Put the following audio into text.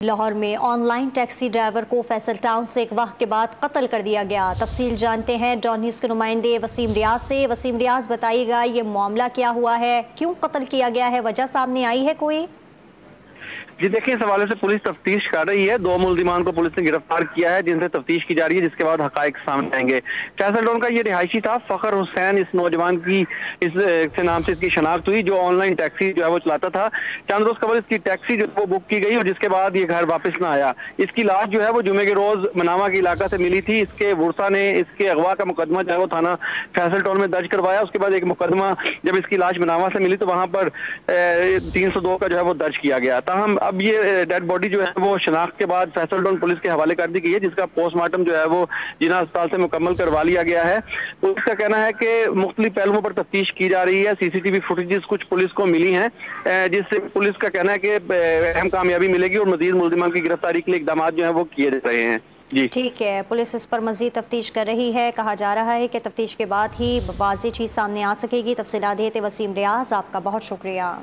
لاہور میں on line taxi driver کو Faisal town سے ایک وقت کے بعد قتل کر دیا گیا۔ تفصیل جانتے ہیں ڈان نیوز کے نمائندے وسیم ریاض سے۔ وسیم ریاض، بتائیے گا یہ معاملہ کیا ہوا ہے، کیوں قتل کیا گیا ہے، وجہ سامنے آئی ہے کوئی؟ جی دیکھیں، اس حوالے سے پولیس تفتیش کر رہی ہے۔ 2 ملزمان کو پولیس نے گرفتار کیا ہے جن سے تفتیش کی جا رہی ہے، جس کے بعد حقائق سامنے آئیں گے۔ فیصل ٹاؤن کا یہ رہائشی تھا فخر حسین، اس نوجوان کی اس نام سے اس کی شناخت ہوئی، جو آن لائن ٹیکسی جو ہے وہ چلاتا تھا۔ چند روز قبل اس کی ٹیکسی جو وہ بک کی گئی اور جس کے بعد یہ گھر واپس نہ آیا۔ اس کی لاش جو ہے وہ جمعے کے روز مناوا کے علاقہ سے ملی تھی۔ اس کے ورثا نے اس کے اغوا کا مقدمہ جو ہے وہ تھانہ فیصل ٹاؤن میں درج کروایا۔ اس کے بعد ایک مقدمہ جب اس کی لاش مناوا سے ملی تو وہاں پر 302 کا جو ہے وہ درج کیا گیا۔ تاہم اب یہ ڈیڈ باڈی جو ہے وہ شناخت کے بعد فیصل ٹاؤن پولیس کے حوالے کر دی گئی ہے، جس کا پوسٹ مارٹم جو ہے وہ جناح اسپتال سے مکمل کروا لیا گیا ہے۔ پولیس کا کہنا ہے کہ مختلف پہلوؤں پر تفتیش کی جا رہی ہے۔ سی سی ٹی وی فوٹیجز کچھ پولیس کو ملی ہیں، جس سے پولیس کا کہنا ہے کہ اہم کامیابی ملے گی اور مزید ملزمان کی گرفتاری کے لیے اقدامات جو ہیں وہ کیے جا رہے ہیں۔ جی ٹھیک ہے، پولیس اس پر مزید تفتیش کر رہی ہے۔ کہا جا رہا ہے کہ تفتیش کے بعد ہی واضح چیز سامنے آ سکے گی۔ تفصیلات دیتے وسیم ریاض، آپ کا بہت شکریہ۔